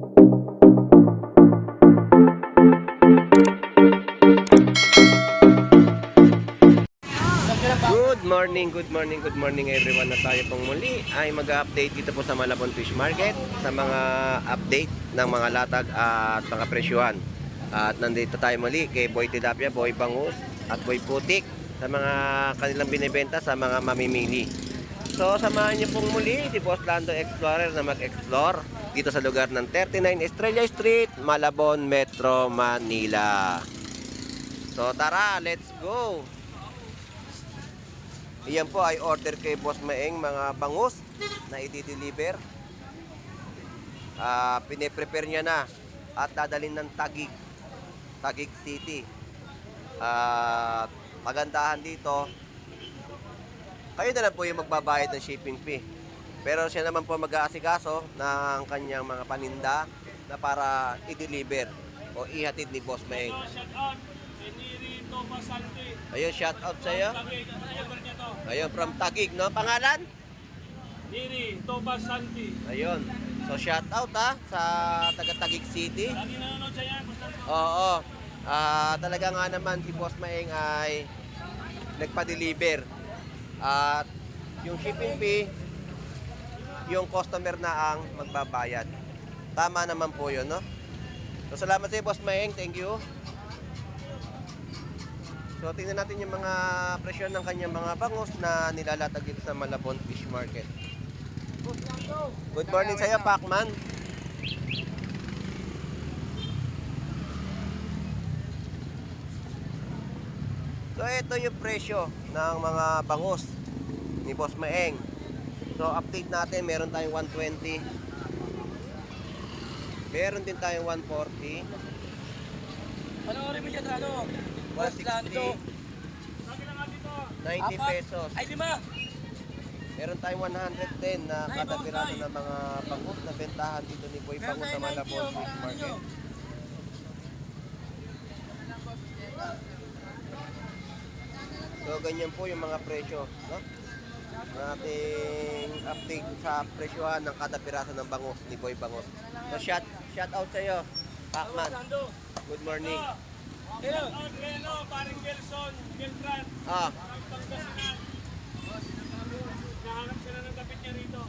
Good morning everyone, na tayo pong muli ay mag-update dito po sa Malabon Fish Market sa mga update ng mga latag at mga presyuhan. At nandito tayo muli kay Boy Tilapia, Boy Bangus at Boy Putik sa mga kanilang binibenta sa mga mamimili. So samahan niyo pong muli si Boss Lando Explorer na mag-explore dito sa lugar ng 39 Estrella Street, Malabon, Metro Manila. So tara, let's go! Iyan po ay order kay Boss Maeng, mga bangus na i-deliver. Pine-prepare niya na at dadalhin ng Taguig City. Magandahan dito, kayo na lang po yung magbabayad ng shipping fee. Pero siya naman po mag-aasikaso ng kanyang mga paninda na para i-deliver o ihatid ni Boss Maeng. Ayun, shout out sa iyo. Ayun, from Taguig, no? Pangalan? Niri Toba Santi. Ayun. So shout out sa taga Taguig City. Lagi nanonood siya yan. Oo. Talaga nga naman si Boss Maeng ay nagpa-deliver. At yung shipping fee, yung customer na ang magbabayad. Tama naman po yun, no? So salamat sa iyo, Boss Maeng. Thank you. So tingnan natin yung mga presyo ng kanyang mga bangus na nilalatag dito sa Malabon Fish Market. Good morning sa iyo, Pacman. So ito yung presyo ng mga bangus ni Boss Maeng. So update natin, meron tayong 120. Meron din tayong 140. Panoorin mo siya, Trano. 160, 90 pesos. Ay, 5. Meron tayong 110 na kada piraso ng mga bangus na bentahan dito ni Boy Bangus sa Malabon Fish Market. So ganyan po yung mga presyo, no? Nating update sa presyohan ng kada piraso ng bangus ni Boy Bangus. So shout out sa iyo, Pacman. Good morning. Hello, paring Gelson, Geltran. Pangasinan. Nahanap sila ng kapit niya rito.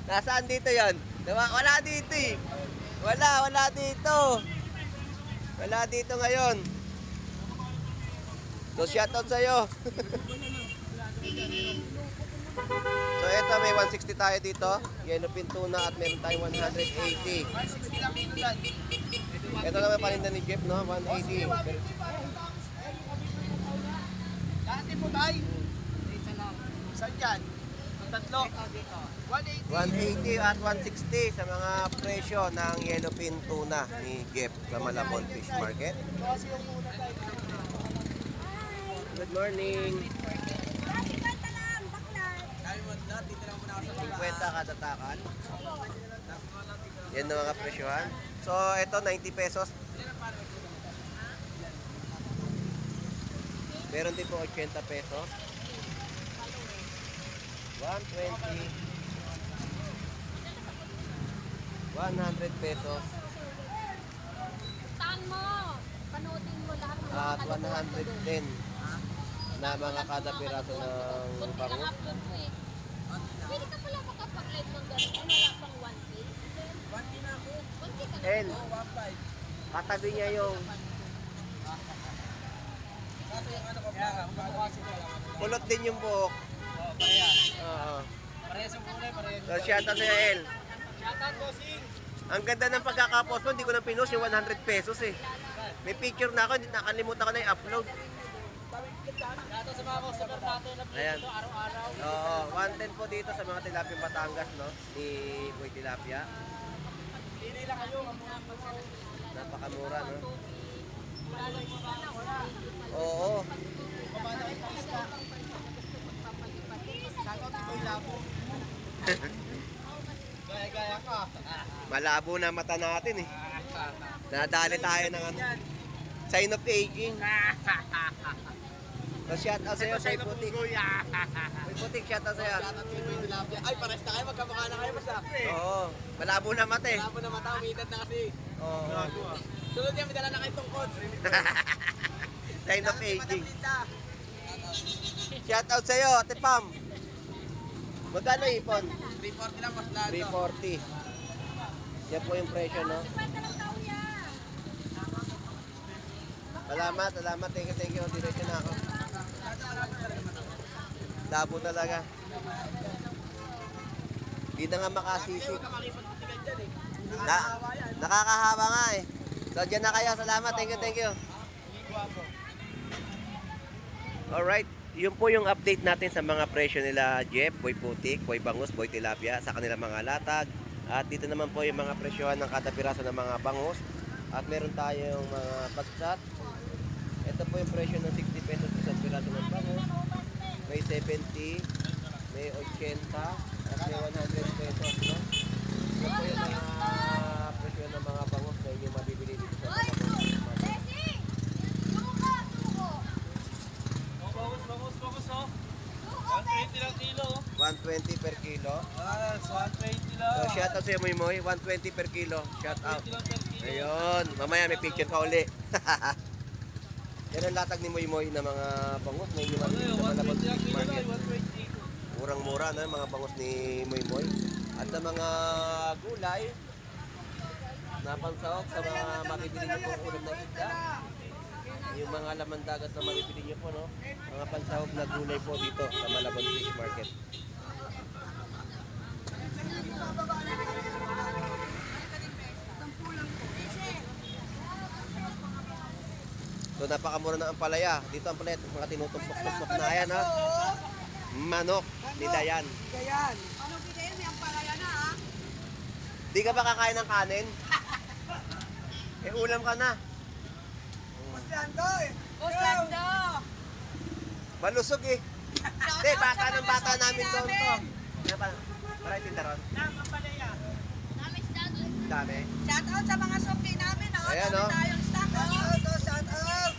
Nasaan dito yon? Wala dito eh. Wala dito. Wala dito ngayon. So shoutout sa'yo. So eto, may 160 tayo dito. Yellowfin tuna at meron tayong 180. 160 lang dito lang. Ito naman paninda ni Jeff, no? 180. Dati po tayo. Saan dyan? Ang tatlo. 180 at 160 sa mga presyo ng yellowfin tuna ni Jeff sa Malabon Fish Market. Good morning. 50 kada takan. Yan ang mga presyohan. So ito 90 pesos. Meron din po 80 pesos. 120. 100 pesos. Saan mo? Panoodin mo lahat ng At 110 na mga kada piraso ng bangus. upload ko eh. Pwede ka pala makapag-live ng gano'n. Wala pang 1K. 1K na ako. 1K ka na. El, 1.5. katabi niya yung Kaso yung ano ko, kumakasin ko lang. kulot din yung buhok. Parehas. Oo. Parehas yung kulay, parehas. So shoutout sa'yo, El. Shoutout bossing. Ang ganda ng pagkakapost mo, hindi ko na pinost yung 100 pesos eh. May picture na ako, nakalimutan ko na i-upload. Shoutout sa mga customer natin na Ayan. dito araw-araw. Oo, 110 po dito sa mga tilapia Batangas, no? Ni Boy Tilapia. Hindi lang kayo. Napakamura, no? Oo. Shoutout sa Boy Labo. Gaya-gaya ka. Malabo na mata natin eh. Nadali tayo ng ano. Sign of aging. So shout out sa'yo, Boy Putik. Boy Putik, shout out sa'yo. Shoutout kay Boy Tilapia. Ay, pares na kayo. Magkamukha na kayo. Basta. Oo. Malabo na mata eh. Wala po na mata, umiidad na kasi. Oo. Sunod yan, may dala na kayong tungkod. Sign of aging. Shout out sa'yo, Ate Pam. Magkano ipon? 340 lang, mas lahat. 340. Yan po yung presyo, no? Salamat. Thank you. Diretso na ako. Labo talaga. Di na nga makasisip. Nakakahawa nga eh. So, dyan na kayo. Salamat. Thank you. Alright. Yun po yung update natin sa mga presyo nila Jeff, Boy Putik, Boy Bangus, Boy Tilapia sa kanilang mga latag. At dito naman po yung mga presyohan ng kada piraso ng mga bangus. At meron tayong mga pagsat. Ito po yung presyo ng 60 pesos isang piraso ng bangus. May 70, may 80, at may 100 pesos. No? Ito po yung mga presyo ng mga bangus na inyo mabibili dito sa mga bangus. Bangus, oh. 120 lang kilo. 120 per kilo. Ah, 120 lang. So, shout out sa'yo, Moy. 120 per kilo. Shout out. 120 lang per kilo. Ayun. Mamaya may picture ka uli. Yan ang latag ni Moy na mga bangus na inyo mabibili sa Malabon 120 lang kilo Market. lang, 120. Murang-mura na mga bangus ni Moy. At sa mga gulay, napansahok sa mga mabibili nyo pong ulam na isda. Yung mga laman dagat na mabibili nyo po, no? Mga pansahok na gulay po dito sa Malabon Fish Market. So napakamura ng ampalaya. Dito ang ampalaya, mga tinutumpok-tumpok na yan, ha? Manok, nila yan. Ganyan. Ano bigay mo yung palaya na ha? Di ka ba kakain ng kanin? Ulam ka na. Lando eh. Osando! Malusog eh. Hindi, bata ng bata namin doon to. Ano ba? Maray tindaron. Namis na doon. Dami. Shout out sa mga sukli namin, oh. Ayan, Dami oh. tayong stock, oh. Shout out.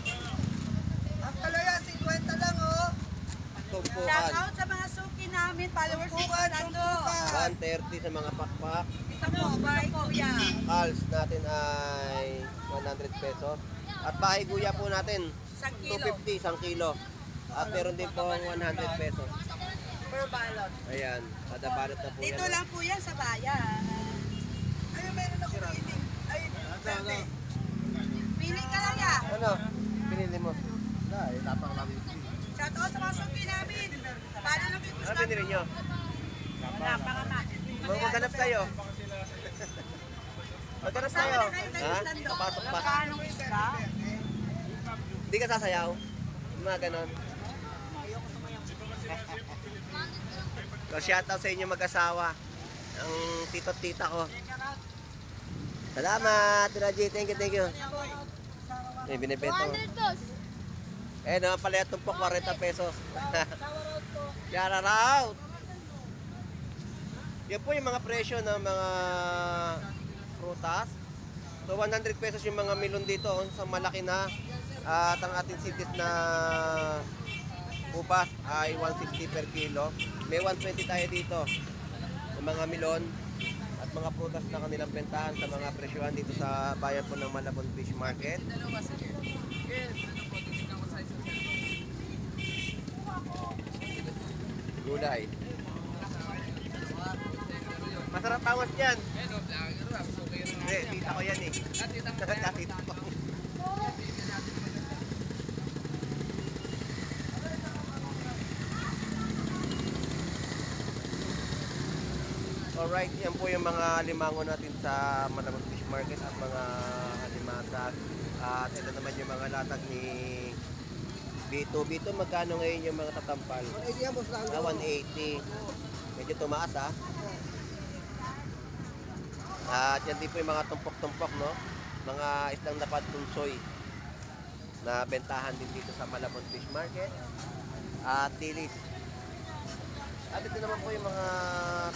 Ang palaya, 50 lang, oh. Shout Tumpukan. out sa mga sukli namin, followers ni Tumpukan, Osando. 130 sa mga pakpak. Ito po, bye, kuya. Calls natin ay 100 pesos. At bahay guya po natin, Isang kilo 250 isang kilo. At meron din po 100 pesos. per balot. Ayan, kada balot na po yan. Dito lang po yan sa bayan. Ayun, meron ako piling. Ay, pwede. Pili ka lang ya. Ano? Pinili mo? Shout out sa mga sukli namin. Paano lang kayo Ano pinili nyo? Wala pa ka na. Maghanap tayo. Maghanap tayo. Sama na kayo, Ha? Osando. Pasok. Magkano isda? Hindi ka sasayaw? Mga ganon. So, shoutout sa inyo mag-asawa. Ang tito-tita ko. Salamat, Raji. Thank you. May binibenta ko. 200 tos. Eh, naman pala yung tumpok 40 pesos. Shout out! Yan po yung mga presyo ng mga prutas. So, 100 pesos yung mga melon dito. Sa malaki na. At ang ating sitis na ubas ay 160 per kilo. May 120 tayo dito. Sa mga melon at mga prutas na kanilang bentahan sa mga presyohan dito sa bayan po ng Malabon Fish Market. Gulay. Masarap pangas yan. Hindi, tita ko yan eh. Tita ko. Alright, yan po yung mga limango natin sa Malabon Fish Market at mga alimasag. At ito naman yung mga latag ni B2. B2, magkano ngayon yung mga tatampal? 180. Medyo tumaas ah. At yan din po yung mga tumpok-tumpok, no? Mga islang dapat tunsoy na bentahan din dito sa Malabon Fish Market. At tilis. At ito naman po yung mga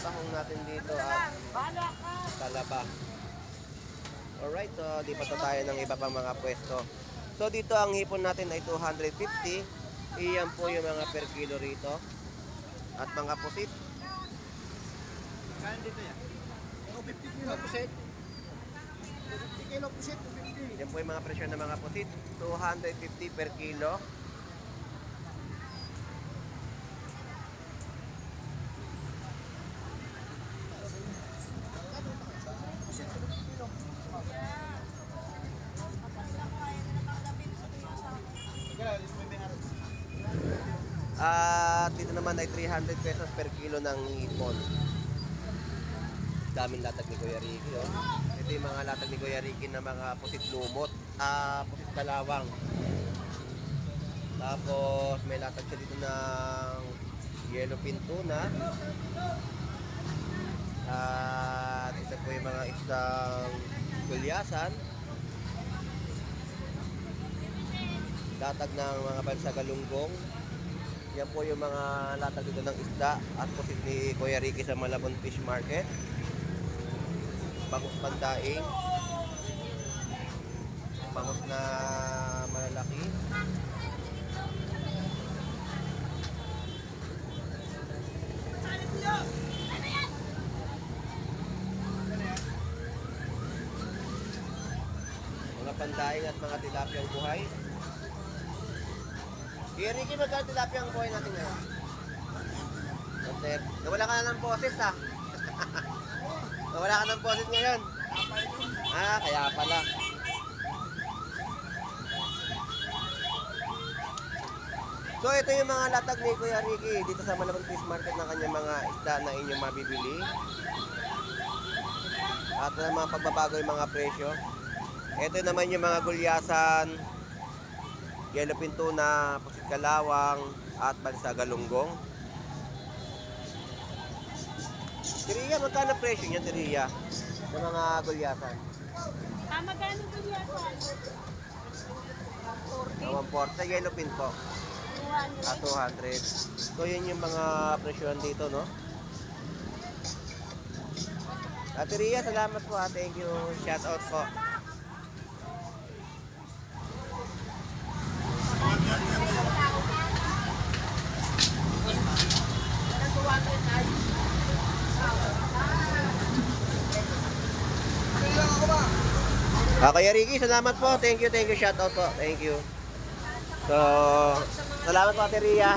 tahong natin dito at talaba. Alright, so di pa tayo ng iba pang mga pwesto. So dito ang hipon natin ay 250. Iyan po yung mga per kilo rito. At mga pusit. Kaya dito yan. 250 kilo pusit. 250 kilo pusit, 250. Yan po yung mga presyo ng mga pusit. 250 per kilo. At dito naman ay 300 pesos per kilo ng hipon. Daming latag ni Kuya Ricky, oh. Ito yung mga latag ni Kuya Ricky na mga pusit lumot, pusit kalawang. Tapos may latag siya dito ng yellowfin tuna. At ito po yung mga isdang gulyasan. Latag ng mga bansa galunggong. Yan po yung mga latag dito ng isda at pusit ni Kuya Ricky sa Malabon Fish Market. Bangus pandaing. Bangus na malalaki. Mga pandaing at mga tilapiyang buhay. Kuya Ricky, magkano tilapiyang buhay natin ngayon? Nawala ka na ng boses, ha? Nawala ka ng boses ngayon? Kaya pala. So, ito yung mga latag ni Kuya Ricky dito sa Malabon Fish Market ng kanyang mga isda na inyong mabibili. At mga pagbabago yung mga presyo. Ito naman yung mga gulyasan, yellowfin tuna, pusit kalawang, at balsa galunggong. Tiriya, magkano presyo niya, Tiriya? Ng mga gulyasan? Magkano ba yan? 140, yellowfin po. 200. So, yun yung mga presyohan dito, no? Tiriya, salamat po, thank you. Shout out po. Kuya Ricky, salamat po. Thank you, shout out po. Thank you. So, salamat po, Ate Ria.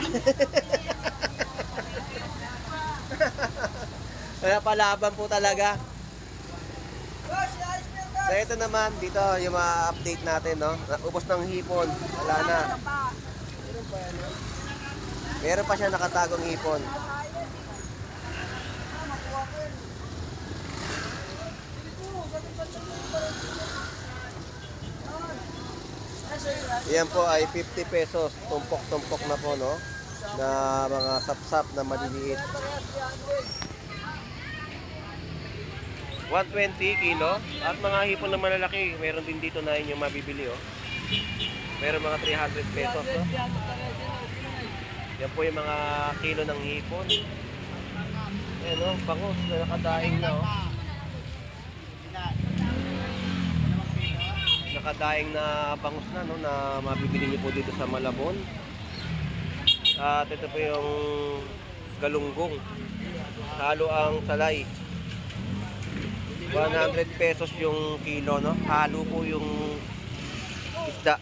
Kaya palaban po talaga. So, ito naman, dito yung mga update natin, no? Ubos ng hipon. Wala na. Meron pa siya nakatagong hipon. Yan po ay 50 pesos. Tumpok-tumpok na po, no? Na mga sapsap na maliliit. 120 kilo. At mga hipon na malalaki, meron din dito na inyong mabibili, oh. Meron mga 300 pesos, no? Yan po yung mga kilo ng hipon. Ayan, no? Bangus na nakadaing na, oh. Nakadaing na bangus na, no, na mabibili niyo po dito sa Malabon. At ito po yung galunggong. Halo ang salay. 100 pesos yung kilo, no? Halo po yung isda.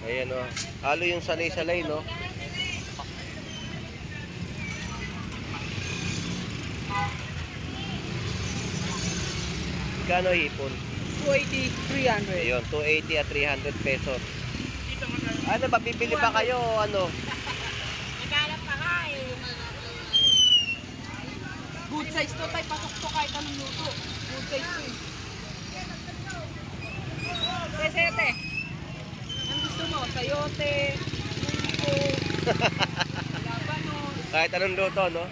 Ayan, no. Halo yung salay-salay, no? Kano hipon? 280, 300. Ayun, 280 at 300 pesos. Ano ba, bibili pa kayo o ano? Naghanap pa ka eh. Good size to tayo, pasok to kahit anong luto. Good size to eh. Sete. Ang gusto mo? Sayote, munggo, labanos. Kahit anong luto, no?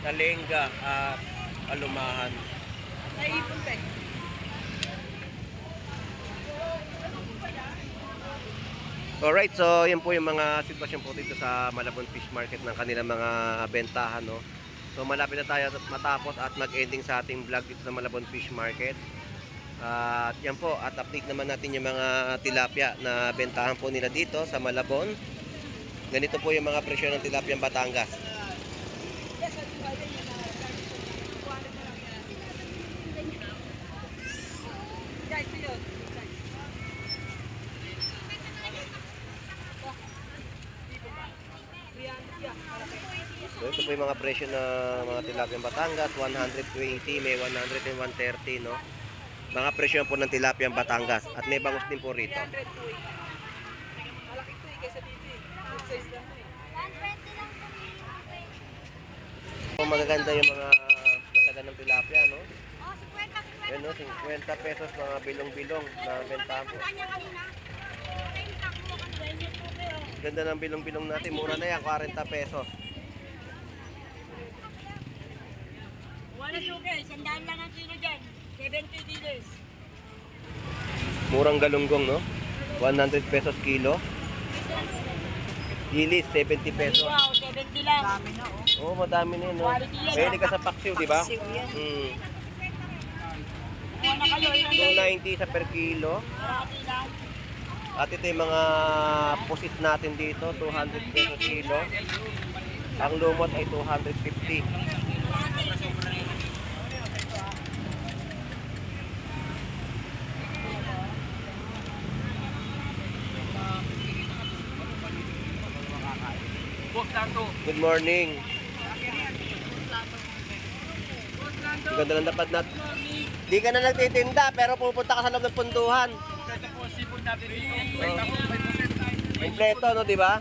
Talengga at alumahan. Naipon pa eh. Alright, so yan po yung mga sitwasyon po dito sa Malabon Fish Market ng kanilang mga bentahan, no? So malapit na tayo matapos at mag-ending sa ating vlog dito sa Malabon Fish Market. At yan po, at update naman natin yung mga tilapia na bentahan po nila dito sa Malabon. Ganito po yung mga presyo ng tilapia Batangas. So ito po yung mga presyo ng mga tilapia Batangas, 120, may 100 and 130, no? Mga presyo po ng tilapia Batangas at may bangus din po rito. So, magaganda yung mga latagan ng tilapia, no? Yan, no? 50 pesos mga bilong-bilong na bentahan po. Ganda ng bilong-bilong natin, mura na yan, 40 pesos. Wala suke, sandaan lang ang kilo dyan. 70 kilos. Murang galunggong, no? 100 pesos kilo. Dilis, 70 pesos. Wow, 70 lang. Oo, madami na yun, no? Quality yan, Pwede ka sa paksiw, di ba? Paksiw yan. Mm. Kuha na kayo, ilan 290 sa per kilo. Marami lang. At ito yung mga pusit natin dito, 200 pesos kilo. Ang lumot ay 250. Good morning. Ang ganda ng dapat nat. Di ka na nagtitinda pero pupunta ka sa loob ng puntuhan. Ito po, sipon natin dito. Kompleto, no, di ba?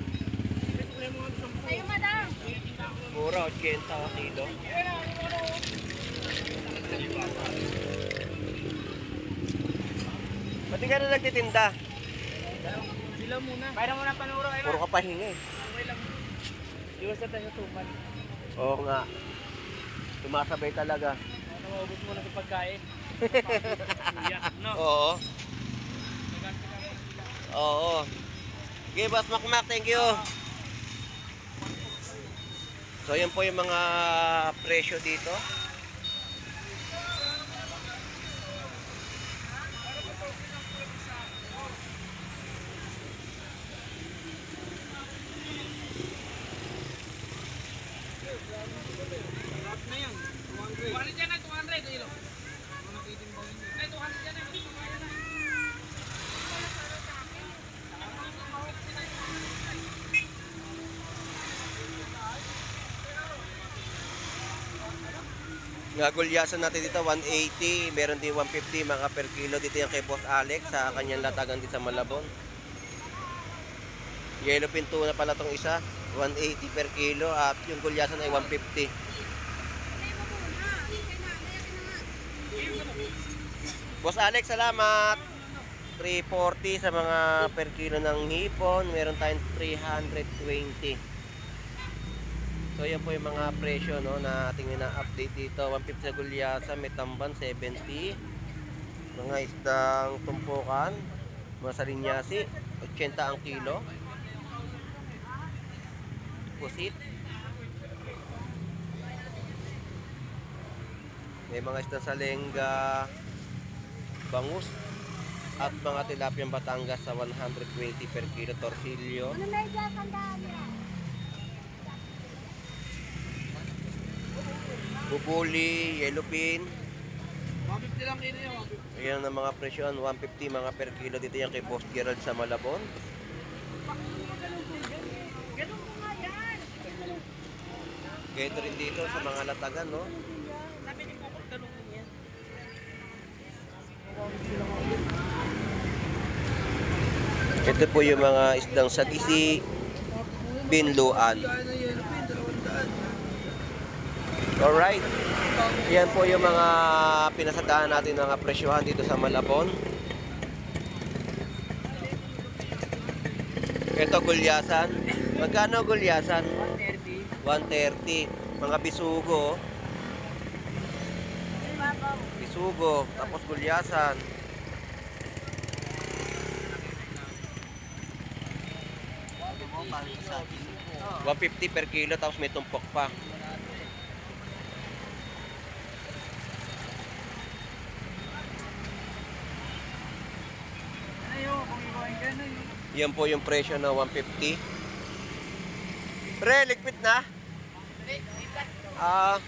Sa'yo, madam. Mura, 80 ang kilo. Ba't di ka na nagtitinda? Sila muna. Bayra muna panuro. Puro ka pahinga eh. Iwas na tayo sa tuman. Oo nga. Sumasabay talaga. Ano, maubos mo na sa pagkain. Kuya, no? Oo. Oo. Okay, Boss Makmak, thank you. So, yan po yung mga presyo dito. Kuhanin dyan na, 200 kilo. Ay, 200 dyan na. Gagulyasan natin dito 180, meron din 150 mga per kilo dito yung kay Boss Alex sa kanyang latagan dito sa Malabon. Yellow pinto na pala tong isa, 180 per kilo at yung gulyasan ay 150. Boss Alex, salamat. 340 sa mga per kilo ng hipon, meron tayong 320. So yan po yung mga presyo, no, na ating ina-update dito. 150 sa gulyasa, may tamban 70. Mga isdang tumpukan, mga salinyasi, 80 ang kilo. Pusit. May mga isdang salengga, bangus, at mga tilapia Batangas sa 120 per kilo. Torsilyo. Ano na dyan, tandaan niya? Bubuli, yellowfin. 150 lang kilo yun. Ayan ang mga presyon, 150 mga per kilo dito yan kay Boss Gerald sa Malabon. Ganun ko nga yan. Ganito rin dito sa mga latagan, no? Sabi ni Coco, ganun ko yan. Ito po yung mga isdang sagisi, binluan. Kaya na yellow pin, 200. Alright. Yan po yung mga pinasadaan natin ng presyohan dito sa Malabon. Ito gulyasan. Magkano gulyasan? 130. Mga bisugo. Bisugo. Tapos gulyasan. 150 per kilo tapos may tumpok pa. Ano yun, kung ikaw ka na yun. Yan po yung presyo na 150. Pre, ligpit na? Ah.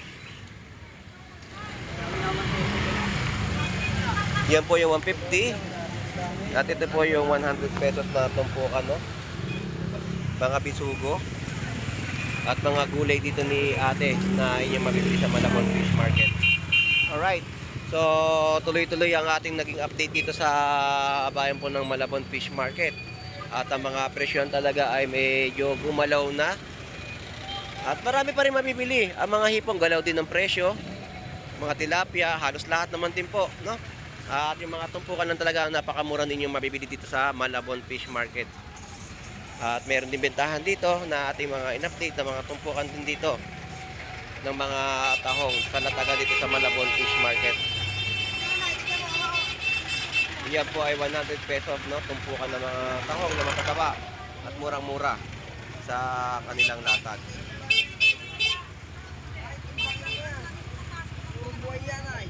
Yan po yung 150. At ito po yung 100 pesos na tumpukan, no? Mga bisugo. At mga gulay dito ni ate na inyong mabibili sa Malabon Fish Market. Alright. So, tuloy-tuloy ang ating naging update dito sa bayan po ng Malabon Fish Market. At ang mga presyon talaga ay medyo gumalaw na. At marami pa rin mabibili. Ang mga hipong galaw din ng presyo. Mga tilapia, halos lahat naman din po, no? At yung mga tumpukan lang talaga napakamura ninyong mabibili dito sa Malabon Fish Market. At meron din bentahan dito na ating mga in-update na mga tumpukan din dito ng mga tahong sa lataga dito sa Malabon Fish Market. Yan po ay 100 pesos, no? Tumpukan ng mga tahong na matataba at murang-mura sa kanilang latag. Puro buhay yan ay.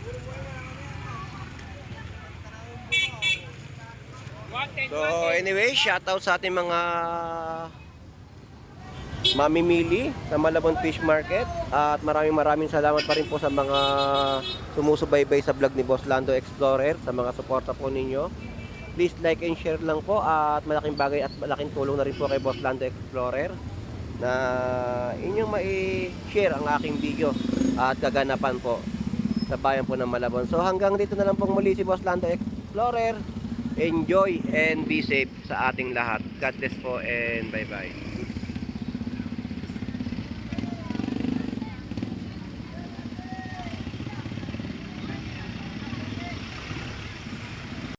Puro buhay na naman yan. So anyway, shoutout sa ating mga mamimili sa Malabon Fish Market. At maraming salamat pa rin po sa mga sumusubaybay sa vlog ni Boss Lando Explorer, sa mga suporta po ninyo. Please like and share lang po, at malaking bagay at malaking tulong na rin po kay Boss Lando Explorer na inyong mai-share ang aking video at kaganapan po sa bayan po ng Malabon. So hanggang dito na lang pong muli si Boss Lando Explorer. Enjoy and be safe sa ating lahat. God bless po and bye-bye.